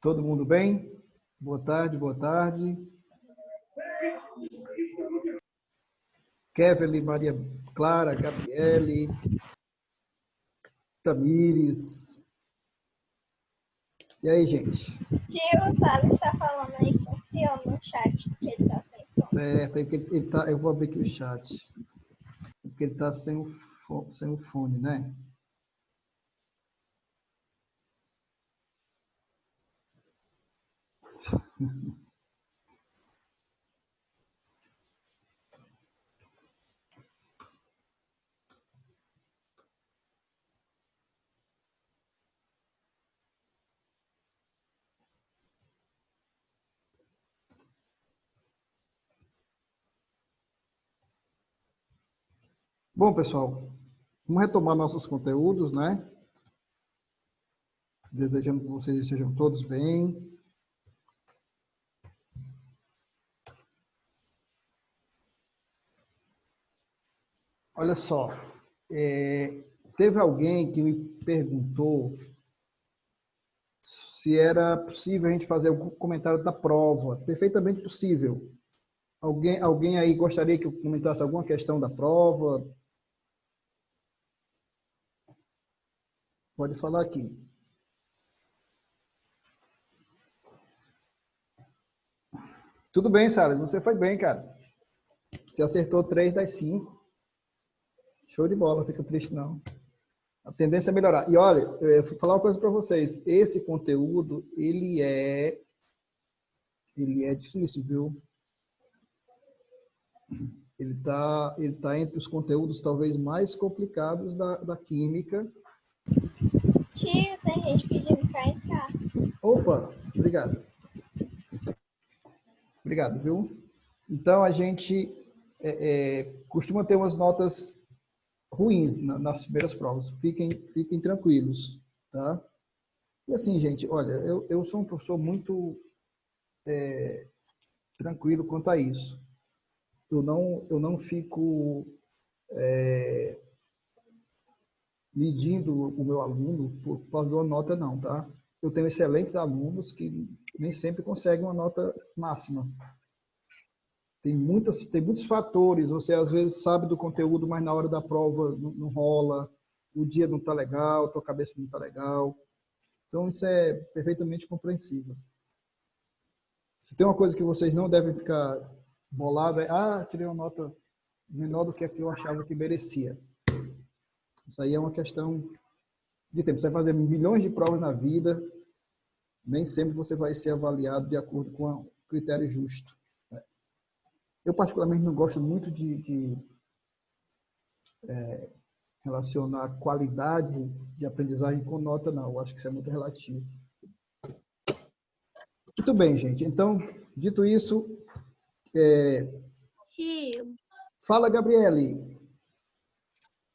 Todo mundo bem? Boa tarde, boa tarde. Kevin, Maria Clara, Gabriele, Tamires. E aí, gente? Tio, o Salles está falando aí com o senhor no chat, porque ele está sem som. Certo, eu vou abrir aqui o chat. Porque ele está sem o fone, né? Bom, pessoal, vamos retomar nossos conteúdos, né? Desejando que vocês estejam todos bem. Olha só, teve alguém que me perguntou se era possível a gente fazer algum comentário da prova. Perfeitamente possível. Alguém aí gostaria que eu comentasse alguma questão da prova? Pode falar aqui. Tudo bem, Salles, você foi bem, cara. Você acertou 3 das 5. Show de bola, não fica triste não. A tendência é melhorar. E olha, eu vou falar uma coisa para vocês. Esse conteúdo, ele é difícil, viu? Ele tá entre os conteúdos talvez mais complicados da química. Tio, tem gente pedindo para entrar. Opa, obrigado. Obrigado, viu? Então, a gente costuma ter umas notas ruins nas primeiras provas. Fiquem tranquilos, tá? E assim, gente, olha, eu sou um professor muito tranquilo quanto a isso. Eu não fico medindo o meu aluno por causa de uma nota, não, tá? Eu tenho excelentes alunos que nem sempre conseguem uma nota máxima. Tem muitos fatores. Você, às vezes, sabe do conteúdo, mas na hora da prova não rola. O dia não está legal, a tua cabeça não está legal. Então, isso é perfeitamente compreensível. Se tem uma coisa que vocês não devem ficar bolados, tirei uma nota menor do que a que eu achava que merecia. Isso aí é uma questão de tempo. Você vai fazer milhões de provas na vida, nem sempre você vai ser avaliado de acordo com o critério justo. Eu, particularmente, não gosto muito de relacionar qualidade de aprendizagem com nota, não. Eu acho que isso é muito relativo. Muito bem, gente. Então, dito isso, Tio, fala, Gabriele.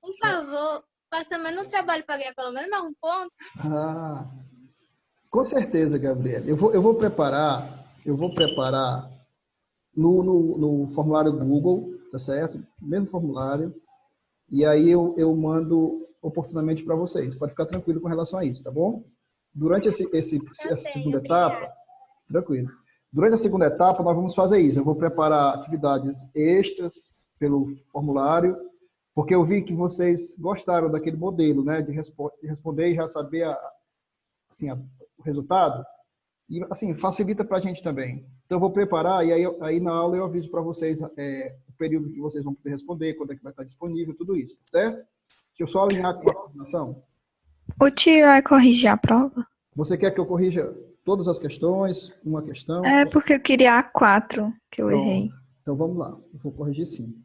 por favor, faça menos trabalho para ganhar pelo menos mais um ponto. Com certeza, Gabriele. Eu vou preparar no formulário Google, tá certo? Mesmo formulário. E aí eu mando oportunamente para vocês. Pode ficar tranquilo com relação a isso, tá bom? Durante essa segunda etapa, tranquilo. Durante a segunda etapa, nós vamos fazer isso. Eu vou preparar atividades extras pelo formulário, porque eu vi que vocês gostaram daquele modelo, né? De responder e já saber o resultado. E, assim, facilita para a gente também. Então, eu vou preparar e aí na aula eu aviso para vocês o período que vocês vão poder responder, quando é que vai estar disponível, tudo isso, certo? Deixa eu só alinhar com a coordenação. O tio vai corrigir a prova? Você quer que eu corrija todas as questões, uma questão? É porque eu queria a 4, que eu errei. Pronto. Então, vamos lá. Eu vou corrigir sim.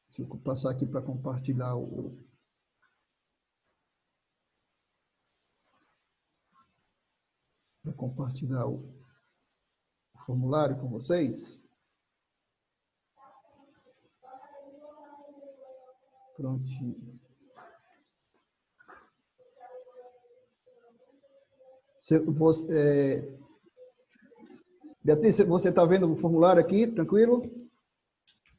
Deixa eu passar aqui para compartilhar o formulário com vocês. Prontinho. Beatriz, você está vendo o formulário aqui, tranquilo?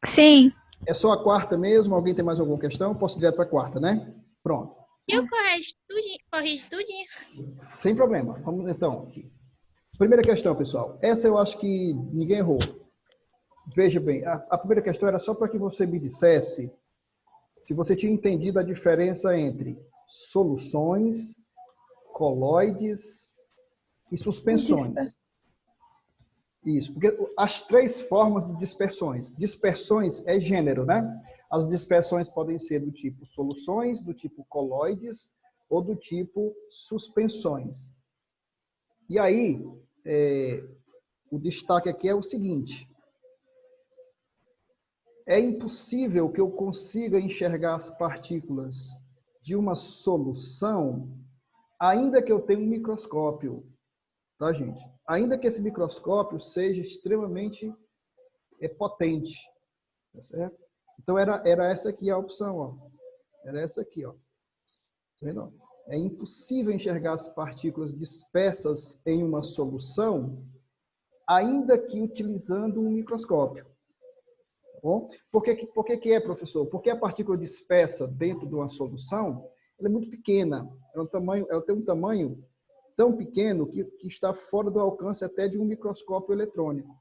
Sim. É só a quarta mesmo? Alguém tem mais alguma questão? Posso ir direto para a quarta, né? Pronto. E eu corrige tudinho? Sem problema. Vamos então aqui. Primeira questão, pessoal. Essa eu acho que ninguém errou. Veja bem, a primeira questão era só para que você me dissesse se você tinha entendido a diferença entre soluções, coloides e suspensões. Isso, porque as três formas de dispersões. Dispersões é gênero, né? As dispersões podem ser do tipo soluções, do tipo coloides ou do tipo suspensões. E aí, o destaque aqui é o seguinte. É impossível que eu consiga enxergar as partículas de uma solução, ainda que eu tenha um microscópio, tá, gente? Ainda que esse microscópio seja extremamente potente, tá certo? Então, era essa aqui a opção, ó. Era essa aqui, ó. Tá vendo? É impossível enxergar as partículas dispersas em uma solução, ainda que utilizando um microscópio. Bom, por que é, professor? Porque a partícula dispersa dentro de uma solução, ela é muito pequena. Ela tem um tamanho tão pequeno que está fora do alcance até de um microscópio eletrônico.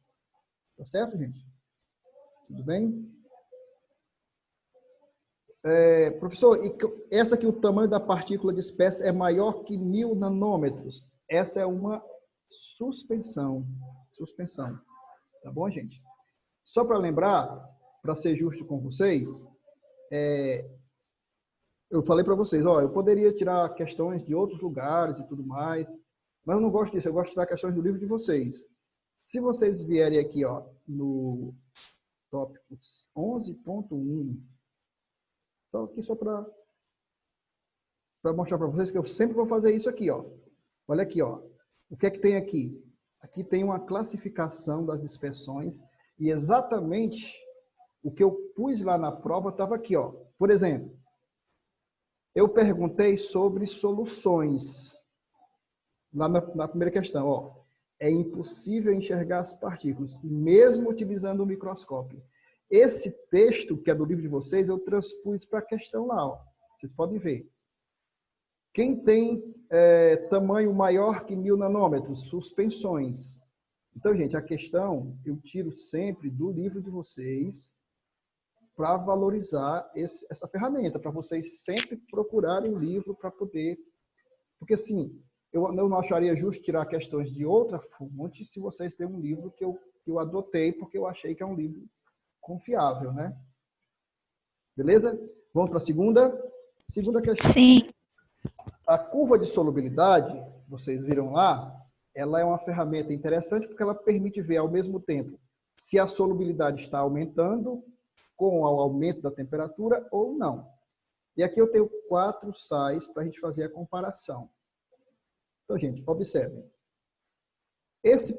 Tá certo, gente? Tudo bem? Professor, essa aqui, o tamanho da partícula dispersa é maior que 1000 nanômetros. Essa é uma suspensão. Suspensão. Tá bom, gente? Só para lembrar, para ser justo com vocês, eu falei para vocês, ó, eu poderia tirar questões de outros lugares e tudo mais, mas eu não gosto disso, eu gosto de tirar questões do livro de vocês. Se vocês vierem aqui, ó, no tópico 11.1, estou aqui só para mostrar para vocês que eu sempre vou fazer isso aqui, ó. Olha aqui, ó. O que é que tem aqui? Aqui tem uma classificação das dispersões e exatamente o que eu pus lá na prova estava aqui, ó. Por exemplo, eu perguntei sobre soluções. Lá na primeira questão, ó. É impossível enxergar as partículas, mesmo utilizando o microscópio. Esse texto, que é do livro de vocês, eu transpus para a questão lá, ó. Vocês podem ver. Quem tem tamanho maior que 1000 nanômetros? Suspensões. Então, gente, a questão eu tiro sempre do livro de vocês para valorizar essa ferramenta, para vocês sempre procurarem o livro para poder... Porque, assim, eu não acharia justo tirar questões de outra fonte se vocês têm um livro que eu adotei porque eu achei que é um livro confiável, né? Beleza? Vamos para a segunda? Segunda questão. Sim. A curva de solubilidade, vocês viram lá, ela é uma ferramenta interessante porque ela permite ver ao mesmo tempo se a solubilidade está aumentando com o aumento da temperatura ou não. E aqui eu tenho 4 sais para a gente fazer a comparação. Então, gente, observem. Esse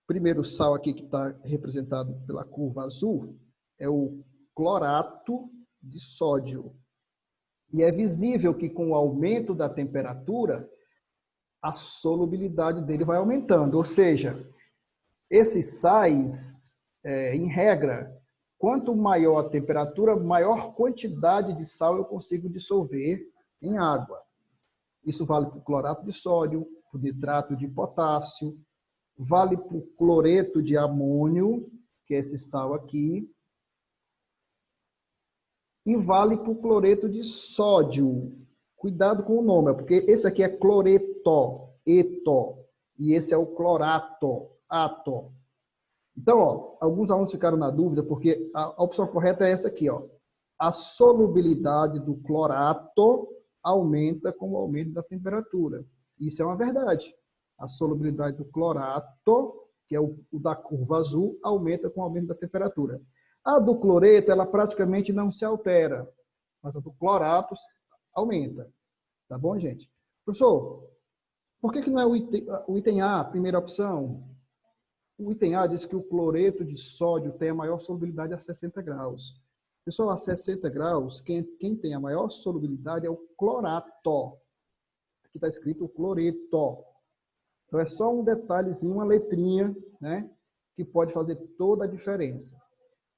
primeiro sal aqui que está representado pela curva azul é o clorato de sódio. E é visível que com o aumento da temperatura, a solubilidade dele vai aumentando. Ou seja, esses sais, em regra, quanto maior a temperatura, maior quantidade de sal eu consigo dissolver em água. Isso vale para o clorato de sódio, para o nitrato de potássio, vale para o cloreto de amônio, que é esse sal aqui, e vale para o cloreto de sódio. Cuidado com o nome, porque esse aqui é cloreto, eto, e esse é o clorato, ato. Então, ó, alguns alunos ficaram na dúvida, porque a opção correta é essa aqui, ó. A solubilidade do clorato aumenta com o aumento da temperatura. Isso é uma verdade. A solubilidade do clorato, que é o da curva azul, aumenta com o aumento da temperatura. A do cloreto, ela praticamente não se altera, mas a do clorato aumenta. Tá bom, gente? Professor, por que não é o item A, a primeira opção? O item A diz que o cloreto de sódio tem a maior solubilidade a 60 graus. Pessoal, a 60 graus, quem tem a maior solubilidade é o clorato. Aqui está escrito cloreto. Então, é só um detalhezinho, uma letrinha, né, que pode fazer toda a diferença.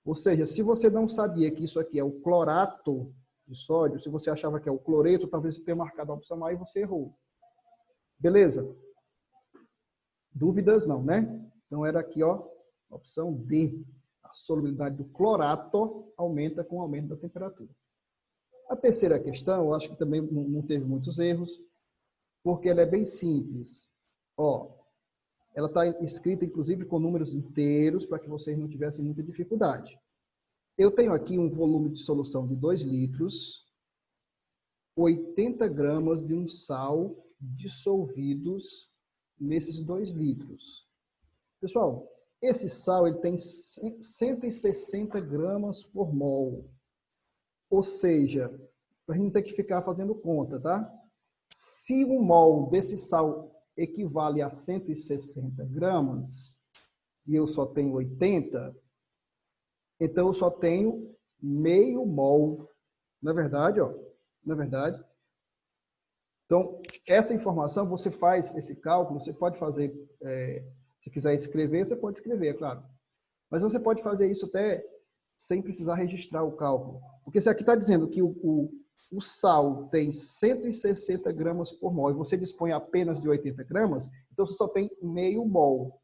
Ou seja, se você não sabia que isso aqui é o clorato, de sódio, se você achava que é o cloreto, talvez você tenha marcado a opção A e você errou. Beleza? Dúvidas não, né? Então era aqui, ó, a opção D. A solubilidade do clorato aumenta com o aumento da temperatura. A terceira questão, eu acho que também não teve muitos erros, porque ela é bem simples. Ó, ela está escrita, inclusive, com números inteiros, para que vocês não tivessem muita dificuldade. Eu tenho aqui um volume de solução de 2 litros, 80 gramas de um sal dissolvidos nesses 2 litros. Pessoal, esse sal ele tem 160 gramas por mol. Ou seja, para a gente não ter que ficar fazendo conta, tá? Se um mol desse sal equivale a 160 gramas e eu só tenho 80, então eu só tenho meio mol. Não é verdade, ó? Não é verdade? Então, essa informação, você faz esse cálculo, você pode fazer, se quiser escrever, você pode escrever, é claro. Mas você pode fazer isso até sem precisar registrar o cálculo. Porque se aqui está dizendo que o sal tem 160 gramas por mol e você dispõe apenas de 80 gramas, então você só tem meio mol.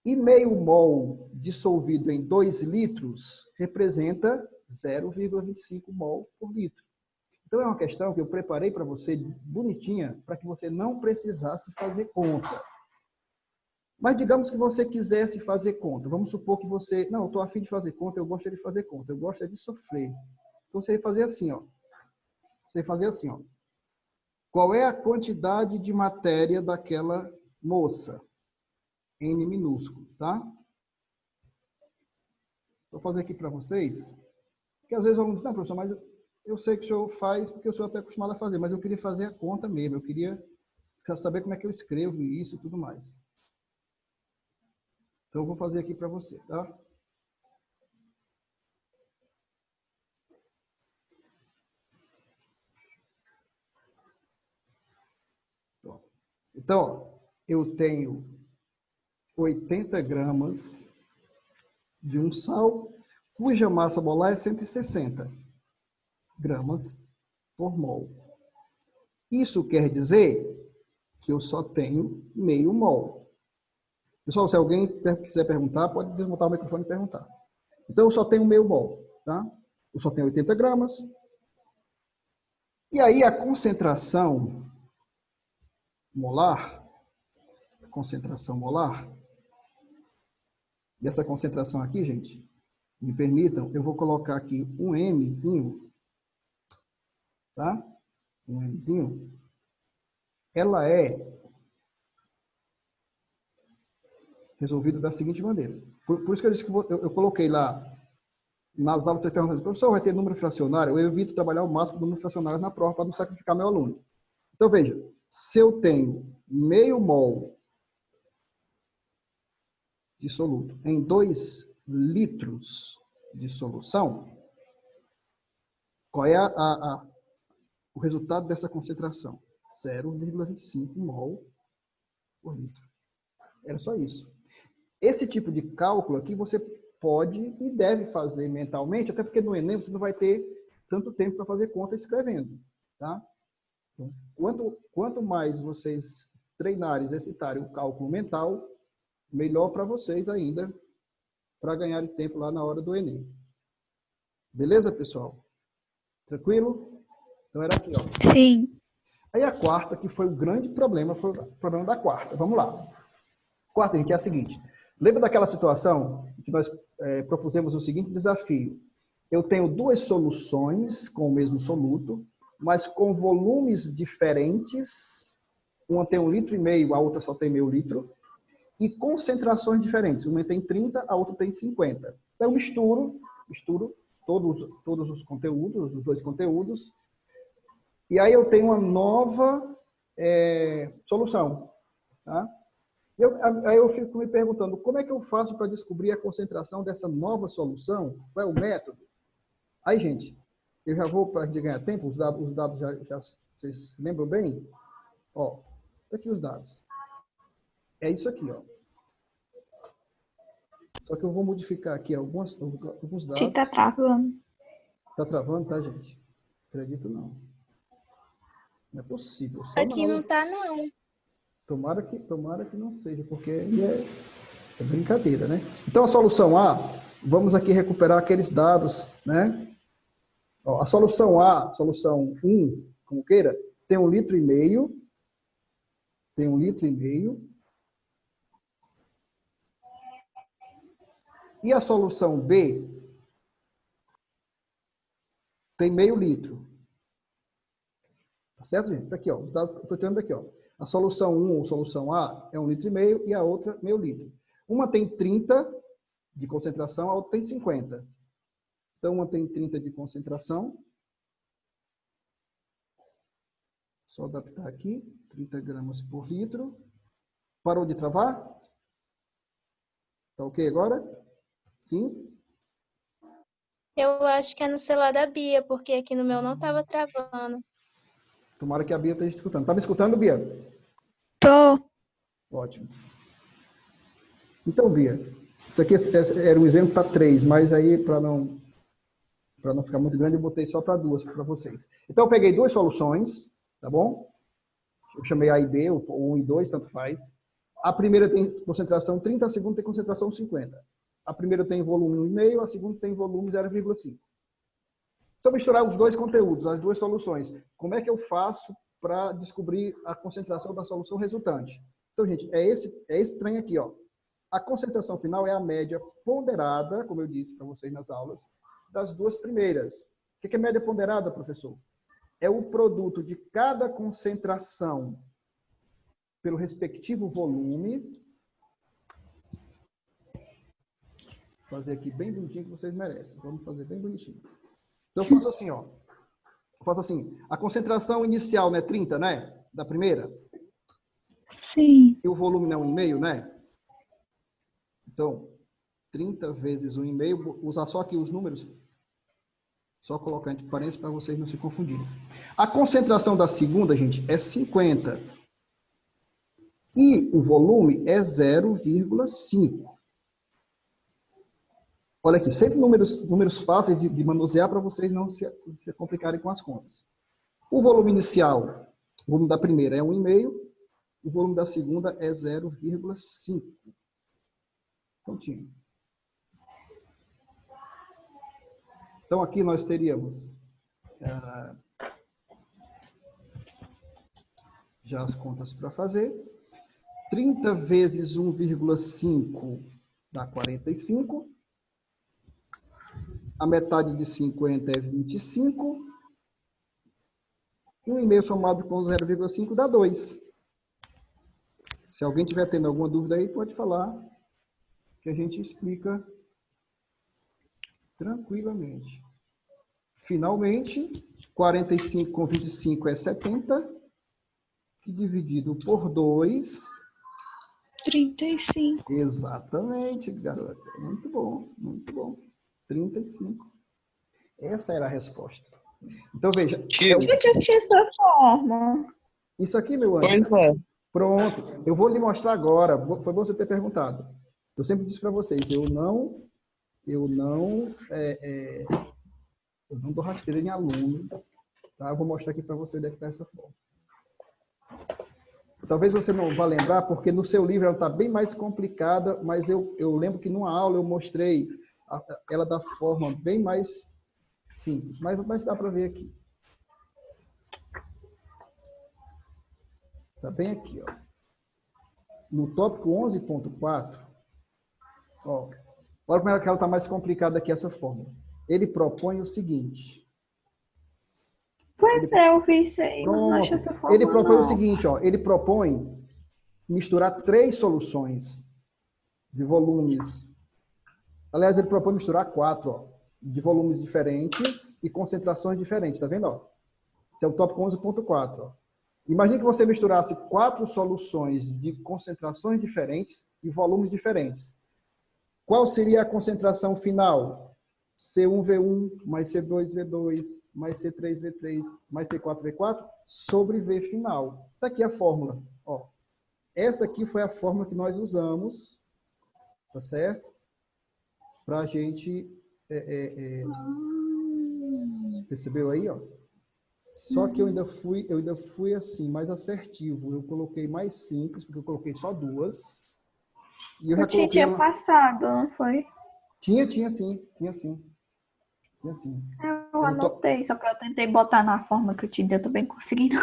E meio mol dissolvido em 2 litros representa 0,25 mol por litro. Então é uma questão que eu preparei para você bonitinha, para que você não precisasse fazer conta. Mas digamos que você quisesse fazer conta. Vamos supor que você... Não, eu estou a fim de fazer conta, eu gosto de fazer conta, eu gosto de sofrer. Então você vai fazer assim, ó. Você vai fazer assim, ó. Qual é a quantidade de matéria daquela moça? N minúsculo, tá? Vou fazer aqui para vocês. Porque às vezes o aluno diz, não, professor, mas eu sei que o senhor faz porque o senhor está acostumado a fazer, mas eu queria fazer a conta mesmo. Eu queria saber como é que eu escrevo isso e tudo mais. Então, eu vou fazer aqui para você, tá? Então, ó, eu tenho 80 gramas de um sal, cuja massa molar é 160 gramas por mol. Isso quer dizer que eu só tenho meio mol. Pessoal, se alguém quiser perguntar, pode desmontar o microfone e perguntar. Então, eu só tenho meio mol, tá? Eu só tenho 80 gramas. E aí, a concentração molar, e essa concentração aqui, gente, me permitam, eu vou colocar aqui um Mzinho, tá? Um Mzinho. Ela é resolvida da seguinte maneira. Por isso que eu disse que eu coloquei lá, nas aulas, você pergunta, professor, vai ter número fracionário? Eu evito trabalhar o máximo de números fracionários na prova para não sacrificar meu aluno. Então, veja, se eu tenho meio mol de soluto em 2 litros de solução, qual é o resultado dessa concentração? 0,25 mol por litro. Era só isso. Esse tipo de cálculo aqui você pode e deve fazer mentalmente, até porque no Enem você não vai ter tanto tempo para fazer conta escrevendo, tá? Quanto mais vocês treinarem, exercitarem o cálculo mental, melhor para vocês ainda, para ganharem tempo lá na hora do Enem. Beleza, pessoal? Tranquilo? Então era aqui, ó. Sim. Aí a quarta, que foi o grande problema, foi o problema da quarta. Vamos lá. Quarta, gente, é a seguinte. Lembra daquela situação que nós propusemos o seguinte desafio? Eu tenho 2 soluções com o mesmo soluto, mas com volumes diferentes. Uma tem 1,5 litro, a outra só tem meio litro. E concentrações diferentes. Uma tem 30, a outra tem 50. Então, eu misturo todos os conteúdos, os 2 conteúdos. E aí eu tenho uma nova solução. Tá? Aí eu fico me perguntando, como é que eu faço para descobrir a concentração dessa nova solução? Qual é o método? Aí, gente, eu já vou, para a gente ganhar tempo, os dados já vocês lembram bem? Ó, tá aqui os dados. É isso aqui, ó. Só que eu vou modificar aqui alguns dados. Tá travando. Tá travando, tá, gente? Acredito não. Não é possível. Só Aqui na não aula. tá, não. Tomara que não seja, porque aí é brincadeira, né? Então, a solução A, vamos aqui recuperar aqueles dados, né? Ó, a solução A, solução 1, como queira, tem 1,5 litro, tem 1,5 litro. E a solução B tem meio litro. Tá certo, gente? Tá aqui, ó. Os dados, estou tirando daqui, ó. A solução 1, ou solução A, é 1,5 litro e a outra, meio litro. Uma tem 30 de concentração, a outra tem 50. Então, uma tem 30 de concentração. Só adaptar aqui. 30 gramas por litro. Parou de travar? Tá ok agora? Sim? Eu acho que é no celular da Bia, porque aqui no meu não tava travando. Tomara que a Bia esteja escutando. Tá me escutando, Bia? Tô. Ótimo. Então, Bia, isso aqui era um exemplo para 3, mas aí, para não ficar muito grande, eu botei só para 2 para vocês. Então, eu peguei 2 soluções, tá bom? Eu chamei A e B, ou 1 e 2, tanto faz. A primeira tem concentração 30, a segunda tem concentração 50. A primeira tem volume 1,5, a segunda tem volume 0,5. Se eu misturar os dois conteúdos, as duas soluções, como é que eu faço para descobrir a concentração da solução resultante? Então, gente, é esse trem aqui, ó. A concentração final é a média ponderada, como eu disse para vocês nas aulas, das duas primeiras. O que é média ponderada, professor? É o produto de cada concentração pelo respectivo volume. Vou fazer aqui bem bonitinho que vocês merecem. Vamos fazer bem bonitinho. Então, eu faço assim, ó. Eu faço assim. A concentração inicial, né? 30, né? Da primeira. Sim. E o volume não é 1,5, né? Então, 30 vezes 1,5. Vou usar só aqui os números. Só colocar entre parênteses para vocês não se confundirem. A concentração da segunda, gente, é 50. E o volume é 0,5. Olha aqui, sempre números fáceis de manusear para vocês não se complicarem com as contas. O volume inicial, o volume da primeira é 1,5, o volume da segunda é 0,5. Prontinho. Então, aqui nós teríamos já as contas para fazer. 30 vezes 1,5 dá 45. A metade de 50 é 25. E 1,5 somado com 0,5 dá 2. Se alguém tiver tendo alguma dúvida aí, pode falar, que a gente explica tranquilamente. Finalmente, 45 com 25 é 70, que dividido por 2... 35. Exatamente, garota. Muito bom, muito bom. 35. Essa era a resposta. Então, veja. Eu tinha essa forma. Isso aqui, meu anjo. Pois é. Pronto. Eu vou lhe mostrar agora. Foi bom você ter perguntado. Eu sempre disse para vocês, eu não dou rasteira em aluno. Tá? Eu vou mostrar aqui para você deve estar dessa forma. Talvez você não vá lembrar, porque no seu livro ela está bem mais complicada, mas eu lembro que numa aula eu mostrei ela da forma bem mais simples, mas dá para ver aqui. Está bem aqui, ó. No tópico 11.4, ó, olha como ela está mais complicada aqui essa fórmula. Ele propõe o seguinte. Pois é, eu vi isso aí, mas não acho essa forma. Ele propõe não. o seguinte, ó. Ele propõe misturar 3 soluções de volumes. Aliás, ele propõe misturar 4, ó, de volumes diferentes e concentrações diferentes, tá vendo, ó? Então, o tópico 11.4, ó. Imagine que você misturasse 4 soluções de concentrações diferentes e volumes diferentes. Qual seria a concentração final? C1V1 mais C2V2 mais C3V3 mais C4V4 sobre V final. Está aqui a fórmula. Ó. Essa aqui foi a fórmula que nós usamos, tá certo? Para a gente Percebeu aí, ó? Só que eu ainda fui assim, mais assertivo. Eu coloquei mais simples, porque eu coloquei só duas. E eu já O Ti coloquei tinha passado, não foi? Tinha sim. Tinha sim. Eu Eu não tô... anotei, só que eu tentei botar na forma que o Ti deu, eu tô bem conseguindo.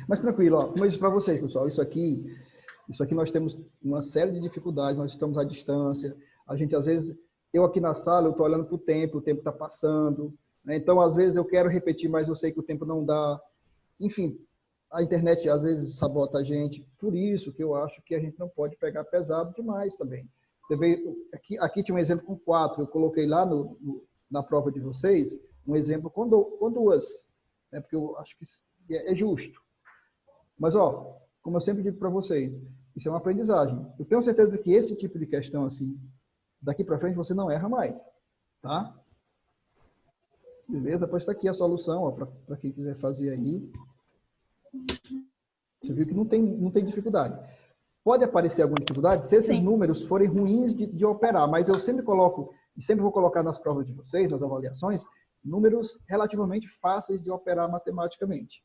Mas tranquilo, ó. Como eu disse para vocês, pessoal, isso aqui nós temos uma série de dificuldades, nós estamos à distância. A gente, às vezes, eu aqui na sala, eu estou olhando para o tempo está passando. Né? Então, às vezes, eu quero repetir, mas eu sei que o tempo não dá. Enfim, a internet, às vezes, sabota a gente. Por isso que eu acho que a gente não pode pegar pesado demais também. Aqui tinha um exemplo com 4. Eu coloquei lá na prova de vocês um exemplo com 2. Né? Porque eu acho que é justo. Mas, ó, como eu sempre digo para vocês, isso é uma aprendizagem. Eu tenho certeza que esse tipo de questão, assim, daqui para frente você não erra mais, tá? Beleza? Pois está aqui a solução, ó, para quem quiser fazer aí. Você viu que não tem dificuldade. Pode aparecer alguma dificuldade se esses números forem ruins de operar, mas eu sempre coloco, e sempre vou colocar nas provas de vocês, nas avaliações, números relativamente fáceis de operar matematicamente.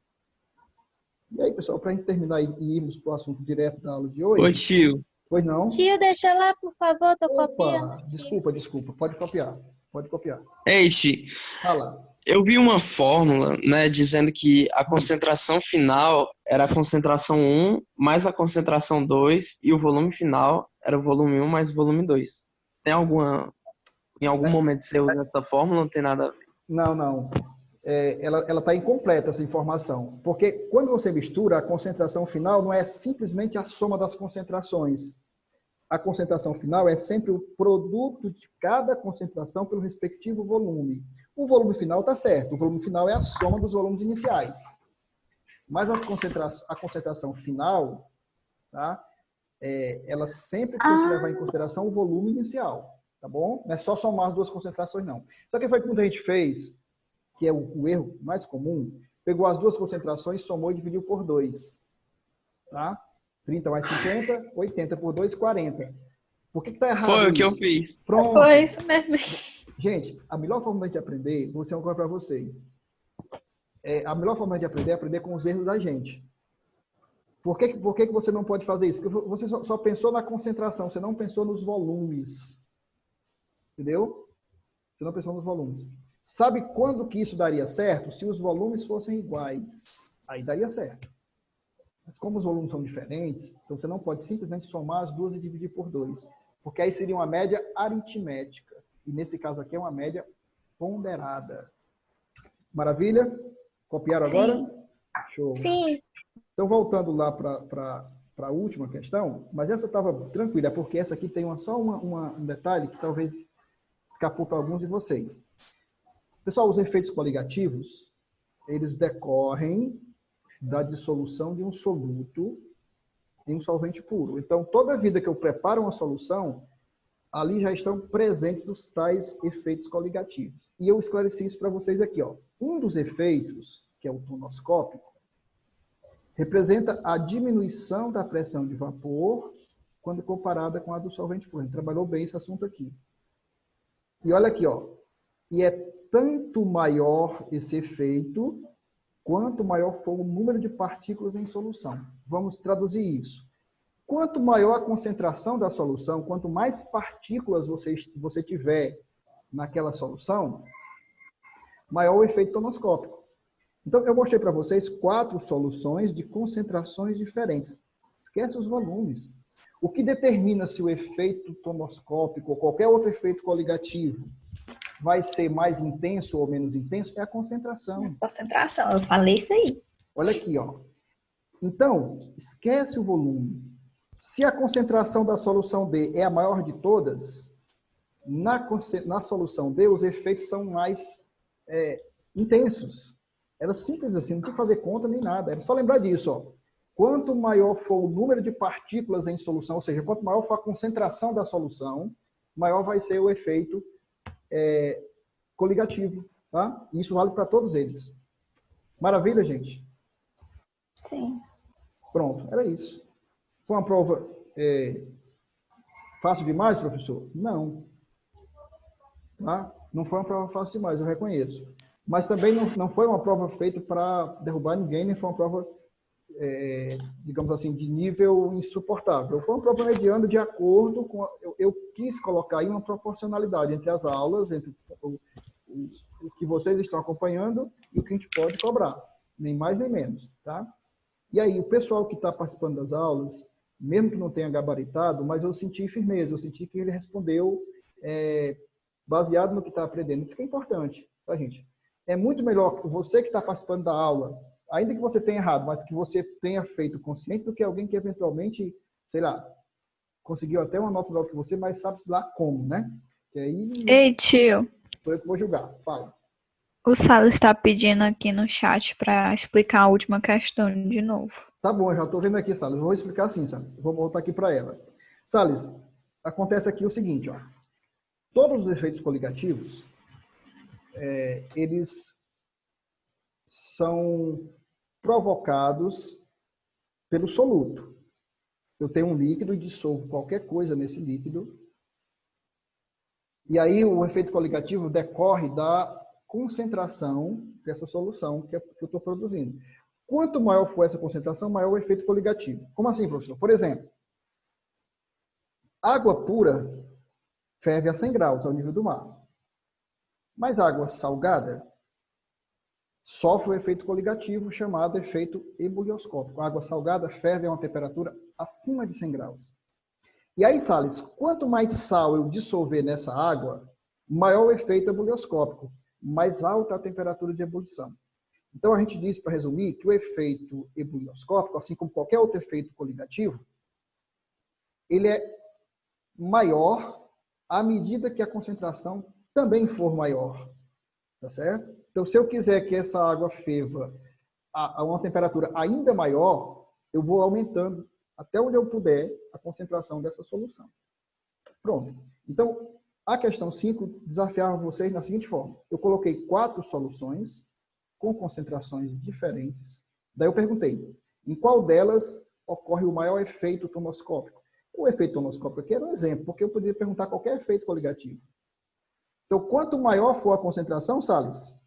E aí, pessoal, para a gente terminar e irmos para o assunto direto da aula de hoje... Ô, tio. Pois não? Tio, deixa lá, por favor, tô copiando. Opa, desculpa. Pode copiar. Tio. Fala. Eu vi uma fórmula, né, dizendo que a concentração final era a concentração 1 mais a concentração 2 e o volume final era o volume 1 mais o volume 2. Em algum momento você usa essa fórmula, não tem nada a ver? Não. Ela está incompleta, essa informação. Porque quando você mistura, a concentração final não é simplesmente a soma das concentrações. A concentração final é sempre o produto de cada concentração pelo respectivo volume. O volume final está certo. O volume final é a soma dos volumes iniciais. Mas a concentração final, tá? Ela sempre tem que levar em consideração o volume inicial. Tá bom? Não é só somar as duas concentrações, não. Só que foi o que muita gente fez, que é o erro mais comum, pegou as duas concentrações, somou e dividiu por 2. Tá? 30 mais 50, 80 por 2, 40. Por que está errado Foi isso? o que eu fiz. Pronto. Foi isso mesmo. Gente, a melhor forma de aprender, vou dizer uma coisa para vocês. A melhor forma de aprender é aprender com os erros da gente. Por que você não pode fazer isso? Porque você só pensou na concentração, você não pensou nos volumes. Entendeu? Você não pensou nos volumes. Sabe quando que isso daria certo? Se os volumes fossem iguais. Aí daria certo. Mas como os volumes são diferentes, então você não pode simplesmente somar as duas e dividir por 2. Porque aí seria uma média aritmética. E nesse caso aqui é uma média ponderada. Maravilha? Copiaram agora? Show. Sim. Então, voltando lá para a última questão, mas essa estava tranquila, porque essa aqui tem só um detalhe que talvez escapou para alguns de vocês. Pessoal, os efeitos coligativos, eles decorrem da dissolução de um soluto em um solvente puro. Então, toda vida que eu preparo uma solução, ali já estão presentes os tais efeitos coligativos. E eu esclareci isso para vocês aqui. Ó. Um dos efeitos, que é o tonoscópico, representa a diminuição da pressão de vapor quando comparada com a do solvente puro. A gente trabalhou bem esse assunto aqui. E olha aqui, ó. E é tanto maior esse efeito, quanto maior for o número de partículas em solução. Vamos traduzir isso. Quanto maior a concentração da solução, quanto mais partículas você tiver naquela solução, maior o efeito tonoscópico. Então, eu mostrei para vocês 4 soluções de concentrações diferentes. Esquece os volumes. O que determina se o efeito tonoscópico ou qualquer outro efeito coligativo vai ser mais intenso ou menos intenso é a concentração. Concentração, eu falei isso aí. Olha aqui, ó. Então, esquece o volume. Se a concentração da solução D é a maior de todas, na solução D os efeitos são mais intensos. Era simples assim, não tinha que fazer conta nem nada. Era só lembrar disso, ó. Quanto maior for o número de partículas em solução, ou seja, quanto maior for a concentração da solução, maior vai ser o efeito coligativo, tá? E isso vale para todos eles. Maravilha, gente? Sim. Pronto, era isso. Foi uma prova fácil demais, professor? Não. Tá? Não foi uma prova fácil demais, eu reconheço. mas também não foi uma prova feita para derrubar ninguém, nem foi uma prova, digamos assim, de nível insuportável. Foi uma prova mediana de acordo com... Eu quis colocar aí uma proporcionalidade entre as aulas, entre o que vocês estão acompanhando e o que a gente pode cobrar, nem mais nem menos, tá? E aí, o pessoal que está participando das aulas, mesmo que não tenha gabaritado, mas eu senti firmeza, eu senti que ele respondeu baseado no que está aprendendo. Isso que é importante, tá, gente? É muito melhor você que está participando da aula, ainda que você tenha errado, mas que você tenha feito consciente do que alguém que eventualmente, sei lá, conseguiu até uma nota melhor que você, mas sabe-se lá como, né? Que aí Ei, tio, foi eu que vou julgar. Fala. o Salles está pedindo aqui no chat para explicar a última questão de novo. Tá bom, já estou vendo aqui, Salles. Eu vou explicar assim, Salles. Vou voltar aqui para ela. Salles, acontece aqui o seguinte, ó. Todos os efeitos coligativos, eles são provocados pelo soluto. Eu tenho um líquido e dissolvo qualquer coisa nesse líquido. E aí o efeito coligativo decorre da concentração dessa solução que eu estou produzindo. Quanto maior for essa concentração, maior o efeito coligativo. Como assim, professor? Por exemplo, água pura ferve a 100 graus ao nível do mar. Mas água salgada sofre o efeito coligativo chamado efeito ebulioscópico. A água salgada ferve a uma temperatura acima de 100 graus. E aí, Salles, quanto mais sal eu dissolver nessa água, maior o efeito ebulioscópico, mais alta a temperatura de ebulição. Então, a gente diz, para resumir, que o efeito ebulioscópico, assim como qualquer outro efeito coligativo, ele é maior à medida que a concentração também for maior. Tá certo? Então, se eu quiser que essa água ferva a uma temperatura ainda maior, eu vou aumentando até onde eu puder a concentração dessa solução. Pronto. Então, a questão 5 desafiava vocês na seguinte forma. Eu coloquei 4 soluções com concentrações diferentes. Daí eu perguntei, em qual delas ocorre o maior efeito tonoscópico? O efeito tonoscópico aqui era um exemplo, porque eu poderia perguntar qualquer efeito coligativo. Então, quanto maior for a concentração, Salles,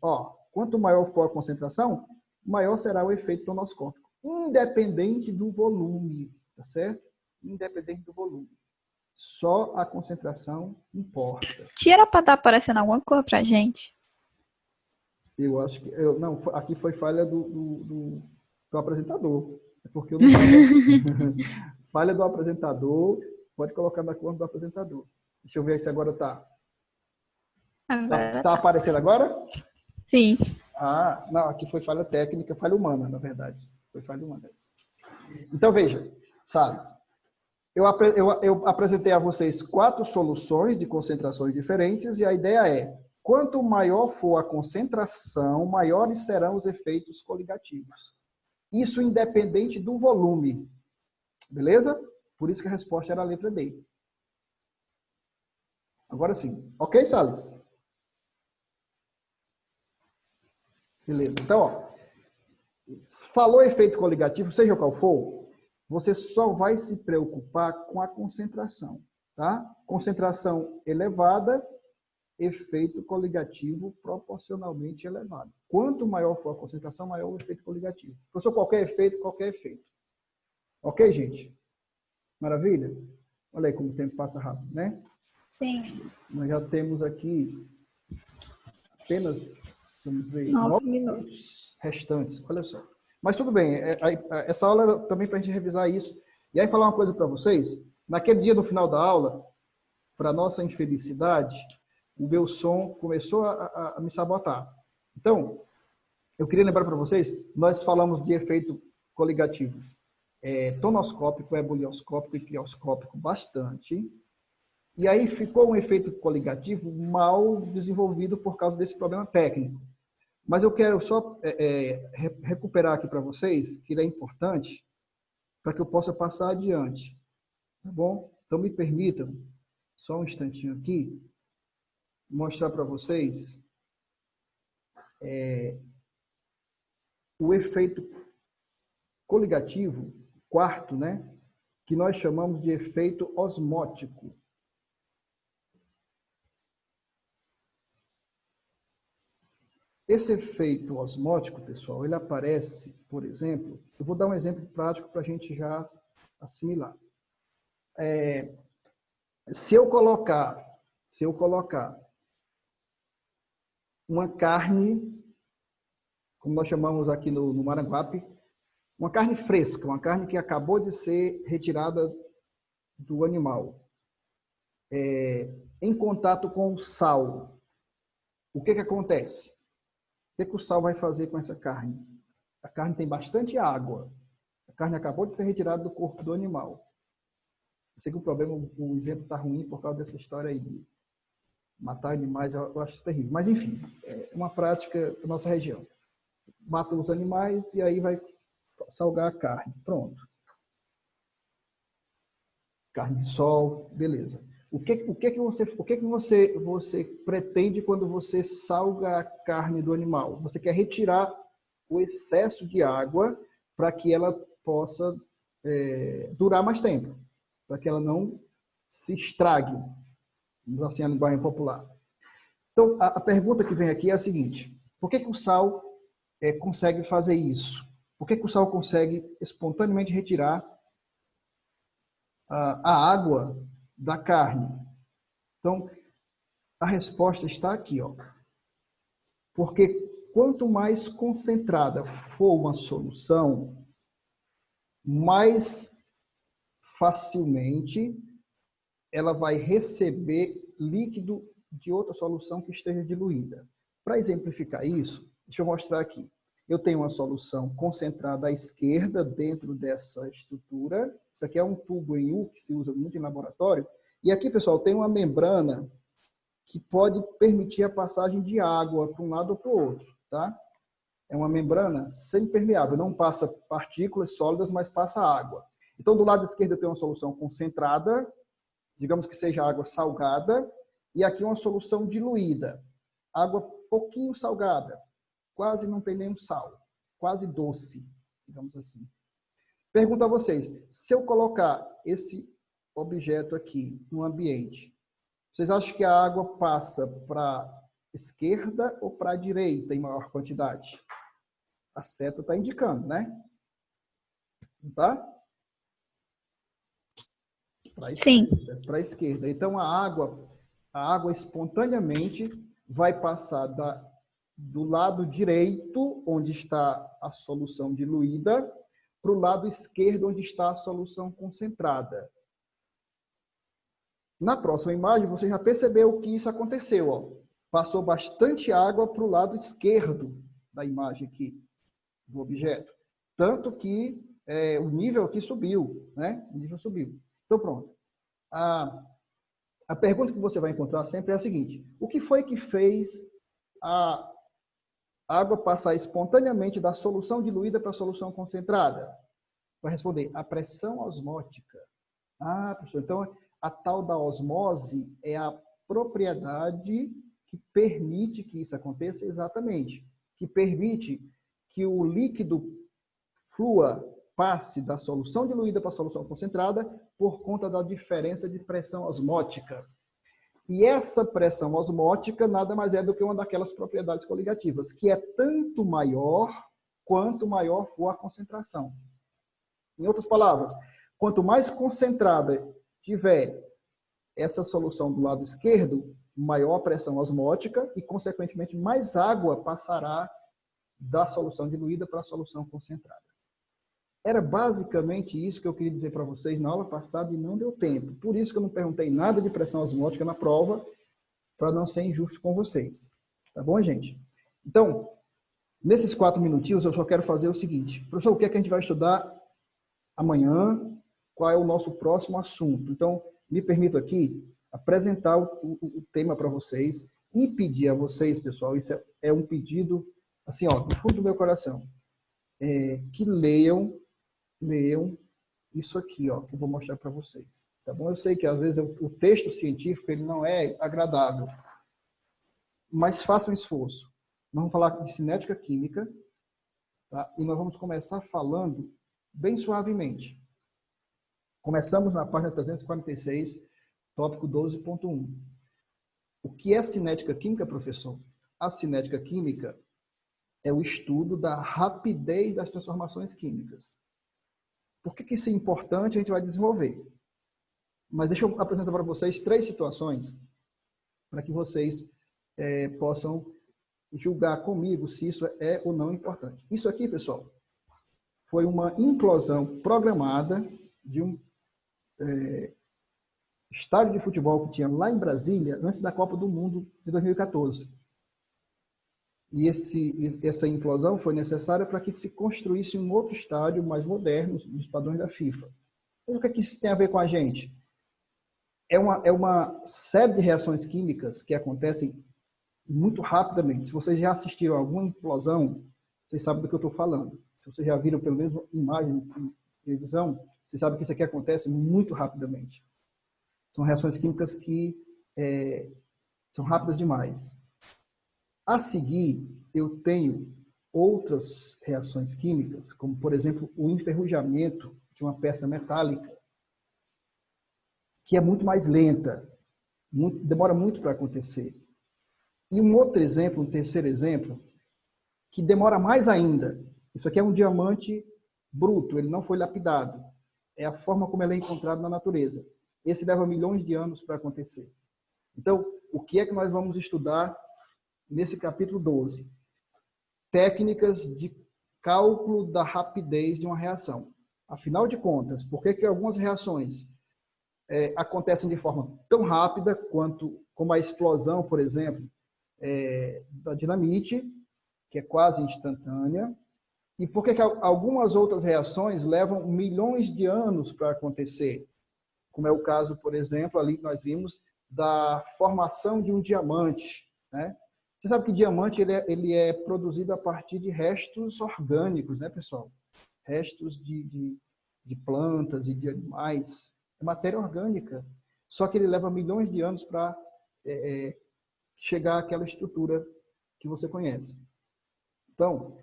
quanto maior for a concentração, maior será o efeito tonoscópico, independente do volume, tá certo? Independente do volume. Só a concentração importa. Tira para estar aparecendo alguma coisa pra gente. Eu acho que... não, aqui foi falha do apresentador. É porque eu não estava... Falha do apresentador. Pode colocar na conta do apresentador. Deixa eu ver se agora tá. Agora Tá aparecendo agora? sim. Ah, não, aqui foi falha técnica, falha humana, na verdade. Foi falha humana. Então, veja, Salles, eu apresentei a vocês 4 soluções de concentrações diferentes e a ideia é, quanto maior for a concentração, maiores serão os efeitos coligativos. Isso independente do volume. Beleza? Por isso que a resposta era a letra D. Agora sim. Ok, Salles? Beleza. Então, falou efeito coligativo, seja qual for, você só vai se preocupar com a concentração, tá? Concentração elevada, efeito coligativo proporcionalmente elevado. Quanto maior for a concentração, maior o efeito coligativo. Professor, qualquer efeito, qualquer efeito. Ok, gente? Maravilha? Olha aí como o tempo passa rápido, né? Sim. Nós já temos aqui apenas, vamos ver, 9 minutos restantes. Olha só. Mas tudo bem, essa aula era também para a gente revisar isso. E aí falar uma coisa para vocês. Naquele dia, no final da aula, para nossa infelicidade, o meu som começou a me sabotar. Então, eu queria lembrar para vocês, nós falamos de efeito coligativo tonoscópico, ebulioscópico e crioscópico bastante. E aí ficou um efeito coligativo mal desenvolvido por causa desse problema técnico. Mas eu quero só recuperar aqui para vocês, que ele é importante, para que eu possa passar adiante. Tá bom? Então me permitam, só um instantinho aqui, mostrar para vocês o efeito coligativo, quarto, né? Que nós chamamos de efeito osmótico. Esse efeito osmótico, pessoal, ele aparece, por exemplo, eu vou dar um exemplo prático para a gente já assimilar. Se eu colocar uma carne, como nós chamamos aqui no Maranguape, uma carne fresca, uma carne que acabou de ser retirada do animal, em contato com o sal, o que acontece? O que o sal vai fazer com essa carne? A carne tem bastante água. A carne acabou de ser retirada do corpo do animal. Eu sei que o problema, o exemplo está ruim por causa dessa história aí de matar animais, eu acho terrível. Mas, enfim, é uma prática da nossa região. Mata os animais e aí vai salgar a carne. Pronto. Carne de sol, beleza. O que você pretende quando você salga a carne do animal? Você quer retirar o excesso de água para que ela possa durar mais tempo, para que ela não se estrague, assim, a linguagem popular. Então, a pergunta que vem aqui é a seguinte: por que o sal consegue fazer isso? Por que o sal consegue espontaneamente retirar a água da carne? Então, a resposta está aqui, ó. Porque quanto mais concentrada for uma solução, mais facilmente ela vai receber líquido de outra solução que esteja diluída. Para exemplificar isso, deixa eu mostrar aqui. Eu tenho uma solução concentrada à esquerda dentro dessa estrutura. Isso aqui é um tubo em U que se usa muito em laboratório. E aqui, pessoal, tem uma membrana que pode permitir a passagem de água para um lado ou para o outro, tá? É uma membrana semipermeável, não passa partículas sólidas, mas passa água. Então, do lado esquerdo eu tenho uma solução concentrada, digamos que seja água salgada, e aqui uma solução diluída, água pouquinho salgada, quase não tem nenhum sal, quase doce, digamos assim. Pergunto a vocês, se eu colocar esse objeto aqui no ambiente, vocês acham que a água passa para a esquerda ou para a direita em maior quantidade? A seta está indicando, né? Tá? Sim. Para a esquerda. Então, a água espontaneamente vai passar do lado direito, onde está a solução diluída, para o lado esquerdo, onde está a solução concentrada. Na próxima imagem, você já percebeu que isso aconteceu. Ó. Passou bastante água para o lado esquerdo da imagem aqui, do objeto. Tanto que o nível aqui subiu, né? O nível subiu. Então, pronto. A pergunta que você vai encontrar sempre é a seguinte: o que foi que fez a água passar espontaneamente da solução diluída para a solução concentrada? Vai responder: a pressão osmótica. Professor, então a tal da osmose é a propriedade que permite que isso aconteça, exatamente, que permite que o líquido flua, passe da solução diluída para a solução concentrada por conta da diferença de pressão osmótica. E essa pressão osmótica nada mais é do que uma daquelas propriedades coligativas, que é tanto maior quanto maior for a concentração. Em outras palavras, quanto mais concentrada tiver essa solução do lado esquerdo, maior a pressão osmótica e, consequentemente, mais água passará da solução diluída para a solução concentrada. Era basicamente isso que eu queria dizer para vocês na aula passada e não deu tempo. Por isso que eu não perguntei nada de pressão osmótica na prova, para não ser injusto com vocês. Tá bom, gente? Então, nesses 4 minutinhos, eu só quero fazer o seguinte. Professor, o que é que a gente vai estudar amanhã? Qual é o nosso próximo assunto? Então, me permito aqui apresentar o tema para vocês e pedir a vocês, pessoal, isso é um pedido, assim, ó, do fundo do meu coração, que leiam isso aqui, ó, que eu vou mostrar para vocês. Tá bom? Eu sei que às vezes o texto científico ele não é agradável, mas façam um esforço. Nós vamos falar de cinética química, tá? E nós vamos começar falando bem suavemente. Começamos na página 346, tópico 12.1. O que é cinética química, professor? A cinética química é o estudo da rapidez das transformações químicas. Por que isso é importante? A gente vai desenvolver. Mas deixa eu apresentar para vocês 3 situações para que vocês possam julgar comigo se isso é ou não importante. Isso aqui, pessoal, foi uma implosão programada de um estádio de futebol que tinha lá em Brasília antes da Copa do Mundo de 2014. E essa implosão foi necessária para que se construísse um outro estádio mais moderno, nos padrões da FIFA. Mas o que isso tem a ver com a gente? É uma série de reações químicas que acontecem muito rapidamente. Se vocês já assistiram a alguma implosão, vocês sabem do que eu estou falando. Se vocês já viram pelo menos imagem em televisão, vocês sabem que isso aqui acontece muito rapidamente. São reações químicas que são rápidas demais. A seguir, eu tenho outras reações químicas, como, por exemplo, o enferrujamento de uma peça metálica, que é muito mais lenta, demora muito para acontecer. E um outro exemplo, um terceiro exemplo, que demora mais ainda. Isso aqui é um diamante bruto, ele não foi lapidado. É a forma como ele é encontrado na natureza. Esse leva milhões de anos para acontecer. Então, o que é que nós vamos estudar nesse capítulo 12? Técnicas de cálculo da rapidez de uma reação. Afinal de contas, por que algumas reações acontecem de forma tão rápida como a explosão, por exemplo, da dinamite, que é quase instantânea, e por que algumas outras reações levam milhões de anos para acontecer, como é o caso, por exemplo, ali que nós vimos, da formação de um diamante, né? Você sabe que diamante ele é produzido a partir de restos orgânicos, né, pessoal? Restos de plantas e de animais. É matéria orgânica. Só que ele leva milhões de anos para chegar àquela estrutura que você conhece. Então,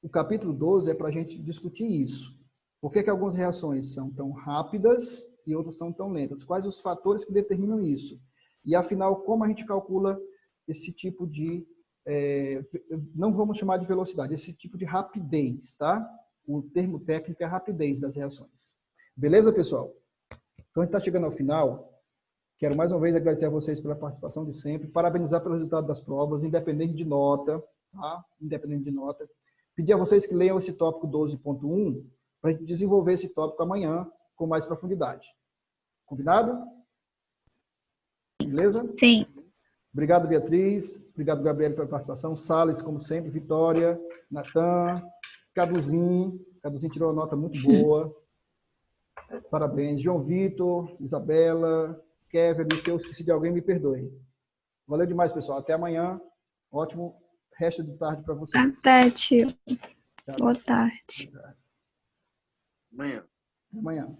o capítulo 12 é para a gente discutir isso. Por que algumas reações são tão rápidas e outras são tão lentas? Quais os fatores que determinam isso? E, afinal, como a gente calcula esse tipo de... não vamos chamar de velocidade, esse tipo de rapidez, tá? O termo técnico é rapidez das reações. Beleza, pessoal? Então, a gente está chegando ao final. Quero mais uma vez agradecer a vocês pela participação de sempre, parabenizar pelo resultado das provas, independente de nota, tá? Independente de nota. Pedir a vocês que leiam esse tópico 12.1 para a gente desenvolver esse tópico amanhã com mais profundidade. Combinado? Beleza? Sim. Obrigado, Beatriz. Obrigado, Gabriel, pela participação. Salles, como sempre. Vitória, Natan, Caduzinho. Caduzinho tirou uma nota muito boa. Parabéns. João Vitor, Isabela, Kevin, se eu esqueci de alguém, me perdoe. Valeu demais, pessoal. Até amanhã. Ótimo resto de tarde para vocês. Até, tio. Tchau. Boa tarde. Amanhã. Amanhã.